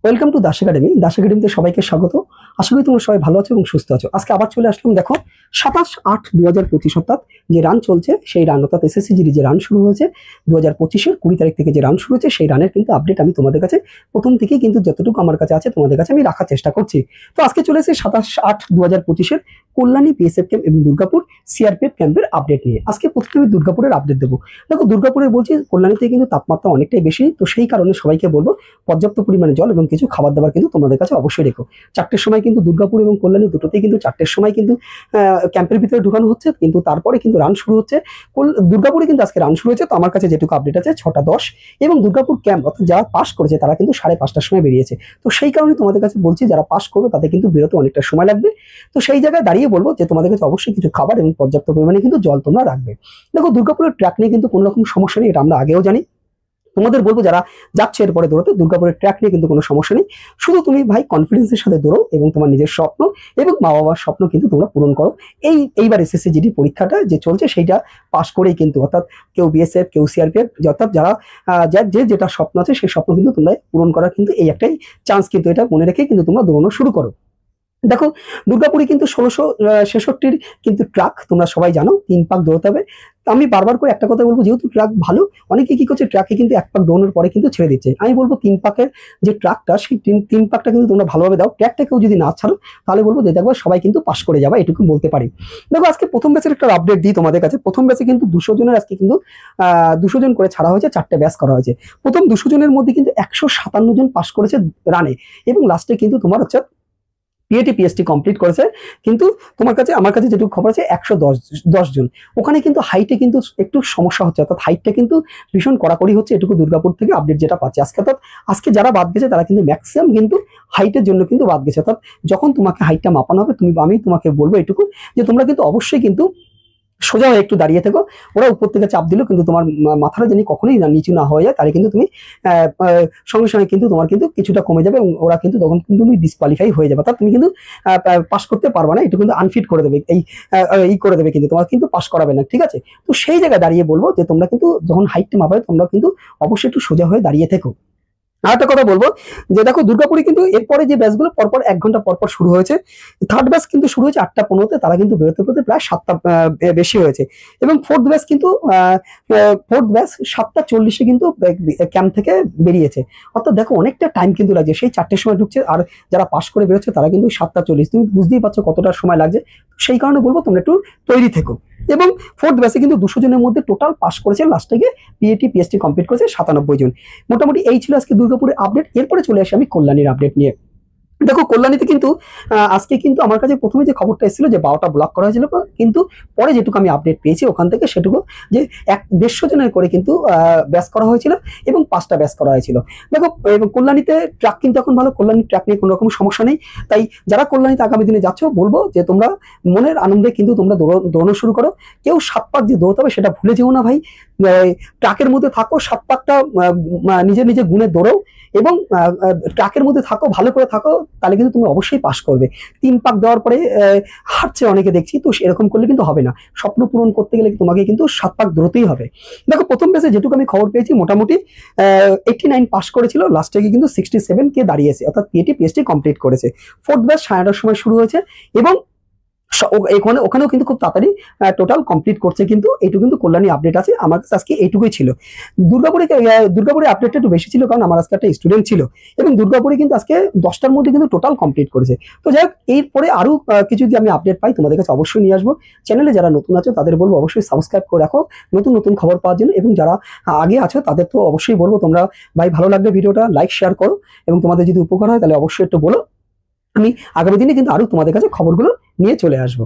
Welcome to Das academy. Das একাডেমিতে সবাইকে স্বাগত। আশা করি তোমরা সবাই ভালো আছো এবং সুস্থ আছো। আজকে আবার চলে আসলাম, দেখো 27/8/2025 অর্থাৎ যে রান চলছে সেই রান, অর্থাৎ এসএসসি জিডি যে রান শুরু হয়েছে 2025-এর 20 তারিখ থেকে যে রান শুরু হয়েছে সেই রানের কিন্তু আপডেট আমি তোমাদের কাছে প্রথম থেকেই কিন্তু যতটুকু আমার কাছে আছে তোমাদের কাছে আমি রাখার চেষ্টা করছি। তো আজকে চলে এসেছি 27/8/2025-এর কল্যাণী পিএসএফ ক্যাম্প এবং দুর্গাপুর সিআরপিএফ ক্যাম্পের আপডেট নিয়ে। আজকে প্রথমে আমি দুর্গাপুরের আপডেট দেবো। দেখো দুর্গাপুরে বলছি কল্যাণীতে কিন্তু তাপমাত্রা অনেকটাই বেশি, তো সেই কারণে সবাইকে বলবো পর্যাপ্ত পরিমাণে জল এবং কিছু খাবার দাবার কিন্তু তোমাদের কাছে অবশ্যই রেখো। 4টের সময় কিন্তু দুর্গাপুর এবং কল্যাণী দুটোতেই কিন্তু 4টের সময় কিন্তু ক্যাম্পের ভিতরে ঢুকানো হচ্ছে, কিন্তু তারপরে কিন্তু রান শুরু হচ্ছে। দুর্গাপুরে কিন্তু আজকে রান শুরু হয়েছে, তো আমার কাছে যেটুকু আপডেট আছে 6টা 10 এবং দুর্গাপুর ক্যাম্প অর্থাৎ যারা পাস করেছে তারা কিন্তু 5:30টার সময় বেরিয়েছে। তো সেই কারণে তোমাদের কাছে বলছি যারা পাস করবে তাদের কিন্তু বেরোতে অনেকটা সময় লাগবে। তো সেই জায়গায় দাঁড়িয়ে বলবো যে তোমাদের কাছে অবশ্যই কিছু খাবার এবং পর্যাপ্ত পরিমাণে কিন্তু জল তোমরা রাখবে। দেখো দুর্গাপুরের ট্র্যাক নিয়ে কিন্তু কোনো রকম সমস্যা নেই, এটা আমরা আগেও জানি। তোমাদের বলবো যারা যাচ্ছে এরপরে দৌড়াতে, দুর্গাপুরের ট্র্যাক নিয়ে কিন্তু কোনো সমস্যা নেই। শুধু তুমি ভাই কনফিডেন্সের সাথে দৌড়ো এবং তোমার নিজের স্বপ্ন এবং মা বাবার স্বপ্ন কিন্তু তোমরা পূরণ করো। এইবার এসএসসি জিডি পরীক্ষাটা যে চলছে সেইটা পাস করেই কিন্তু, অর্থাৎ কেউ বিএসএফ কেউ সিআরপিএফ, অর্থাৎৎ যারা যেটা স্বপ্ন আছে সেই স্বপ্ন কিন্তু তোমরা পূরণ করার কিন্তু এই একটাই চান্স, কিন্তু এটা মনে রেখে কিন্তু তোমরা দৌড়ানো শুরু করো। দেখো দুর্গাপুরে কিন্তু 1666-র কিন্তু ট্রাক, তোমরা সবাই জানো 3 পাক দৌড়াতে হবে। আমি বারবার করে একটা কথা বলবো, যেহেতু ট্রাক ভালো, অনেকে কি করছে ট্রাকে কিন্তু 1 পাক দৌড়ানোর পরে কিন্তু ছেড়ে দিচ্ছে। আমি বলবো 3 পাকের যে ট্রাকটা সেই 3 পাকটা কিন্তু তোমরা ভালোভাবে দাও। ট্র্যাকটাকেও যদি না ছাড়ো তাহলে বলবো যে দেখো সবাই কিন্তু পাস করে যাবে, এটুকু বলতে পারি। দেখো আজকে প্রথম ব্যাচের একটা আপডেট দিই তোমাদের কাছে। প্রথম ব্যাচে কিন্তু 200 জনের আজকে কিন্তু 200 জন করে ছাড়া হয়েছে, 4টে ব্যাচ করা হয়েছে। প্রথম 200 জনের মধ্যে কিন্তু 157 জন পাস করেছে রানে, এবং লাস্টে কিন্তু তোমার হচ্ছে পিএটি পিএসটি কমপ্লিট করেছে। কিন্তু তোমার কাছে আমার কাছে যেটুকু খবর আছে 110 জন। ওখানে কিন্তু হাইটে কিন্তু একটু সমস্যা হচ্ছে, অর্থাৎ হাইটটা কিন্তু ভীষণ কড়াকড়ি হচ্ছে, এটুকু দুর্গাপুর থেকে আপডেট যেটা পাচ্ছি আজকে। অর্থাৎ আজকে যারা বাদ গেছে তারা কিন্তু ম্যাক্সিমাম কিন্তু হাইটের জন্য কিন্তু বাদ গেছে। অর্থাৎ যখন তোমাকে হাইটটা মাপানো হবে আমি তোমাকে বলবো এটুকু যে তোমরা কিন্তু অবশ্যই কিন্তু সোজা হয়ে একটু দাঁড়িয়ে থেকো। ওরা উপর থেকে চাপ দিলেও কিন্তু তোমার মাথাটা জানি কখনোই নিচু না হয়ে যায়, তাহলে কিন্তু তুমি সঙ্গে সঙ্গে কিন্তু তোমার কিন্তু কিছুটা কমে যাবে এবং ওরা কিন্তু তখন কিন্তু তুমি ডিসকোয়ালিফাই হয়ে যাবে, অর্থাৎ তুমি কিন্তু পাস করতে পারবে না, এটা কিন্তু আনফিট করে দেবে, এই করে দেবে, কিন্তু তোমার কিন্তু পাস করাবে না, ঠিক আছে? তো সেই জায়গায় দাঁড়িয়ে বলবো যে তোমরা কিন্তু যখন হাইটটা মাপাবে তোমরা কিন্তু অবশ্যই একটু সোজা হয়ে দাঁড়িয়ে থেকো। আর একটা কথা বলবো যে দেখো দুর্গাপুরে কিন্তু এরপরে যে ব্যাচগুলো পরপর 1 ঘন্টা পরপর শুরু হয়েছে। থার্ড ব্যাচ কিন্তু শুরু হয়েছে 8টা 15-তে, তারা কিন্তু বেরোতে বেরোতে প্রায় 7টা বেশি হয়েছে। এবং ফোর্থ ব্যাচ কিন্তু 7টা 40-এ কিন্তু ক্যাম্প থেকে বেরিয়েছে। অর্থাৎ দেখো অনেকটা টাইম কিন্তু লাগছে, সেই 4টের সময় ঢুকছে, আর যারা পাস করে বেরোচ্ছে তারা কিন্তু 7টা 40। তুমি বুঝতেই পারছো কতটা সময় লাগছে। সেই কারণে বলবো তোমরা একটু তৈরি থেকো। এবং ফোর্থ ব্যাচে কিন্তু 200 জনের মধ্যে টোটাল পাস করেছে, লাস্টে গিয়ে পিএটি পিএসটি কমপ্লিট করেছে 97 জন। মোটামুটি এই ছিল আজকে দুর্গাপুরের আপডেট। এরপরে চলে আসি আমি কল্যাণীর আপডেট নিয়ে। দেখো কল্যাণীতে কিন্তু আজকে কিন্তু আমার কাছে প্রথমে যে খবরটা এসেছিল যে 12টা ব্লক করা হয়েছিল, কিন্তু পরে যেটুকু আমি আপডেট পেয়েছি ওখান থেকে সেটুকু যে 150 জনের করে কিন্তু ব্যাচ করা হয়েছিল এবং 5টা ব্যাচ করা হয়েছিল। দেখো এবং কল্যাণীতে ট্রাক কিন্তু এখন ভালো, কল্যাণী ট্রাক নিয়ে কোনো রকম সমস্যা নেই। তাই যারা কল্যাণীতে আগামী দিনে যাচ্ছ বলবো যে তোমরা মনের আনন্দে কিন্তু তোমরা দৌড়ানো শুরু করো। কেউ 7 পাক যে দৌড়তে হবে সেটা ভুলে যেও না ভাই। ট্রাকের মধ্যে থাকো, 7 পাকটা নিজে নিজে গুণে দৌড়ো এবং ট্রাকের মধ্যে থাকো, ভালো করে থাকো, তাহলে কিন্তু তুমি অবশ্যই পাস করবে। 3 পাক দেওয়ার পরে হারছে অনেকে দেখছি, তো এরকম করলে কিন্তু হবে না। স্বপ্ন পূরণ করতে গেলে তোমাকে কিন্তু 7 পাক দৌড়তেই হবে। দেখো প্রথম ব্যাচে যেটুকু আমি খবর পেয়েছি মোটামুটি 89 পাস করেছিল, লাস্টে গিয়ে কিন্তু 67 দাঁড়িয়েছে, অর্থাৎ পিএটি পিএসটি কমপ্লিট করেছে। ফোর্থ ব্যাচ 9:30-টার সময় শুরু হয়েছে এবং ওখানেও কিন্তু খুব তাড়াতাড়ি টোটাল কমপ্লিট করছে। কিন্তু এইটুকু কিন্তু কল্যাণী আপডেট আছে আমার কাছে আজকে, এইটুকুই ছিল। দুর্গাপুরে আপডেটটা একটু বেশি ছিল কারণ আমার আজকে একটা স্টুডেন্ট ছিল, এবং দুর্গাপুরে কিন্তু আজকে 10টার মধ্যে কিন্তু টোটাল কমপ্লিট করেছে। তো যাই হোক, এরপরে আরো কিছু যদি আমি আপডেট পাই তোমাদের কাছে অবশ্যই নিয়ে আসবো। চ্যানেলে যারা নতুন আছো তাদের বলবো অবশ্যই সাবস্ক্রাইব করে রাখো নতুন নতুন খবর পাওয়ার জন্য, এবং যারা আগে আছো তাদের তো অবশ্যই বলবো তোমরা ভাই ভালো লাগলে ভিডিওটা লাইক শেয়ার করো, এবং তোমাদের যদি উপকার হয় তাহলে অবশ্যই একটু বলো। আমি আগামী দিনে কিন্তু আরো তোমাদের কাছে খবরগুলো নিয়ে চলে আসবো।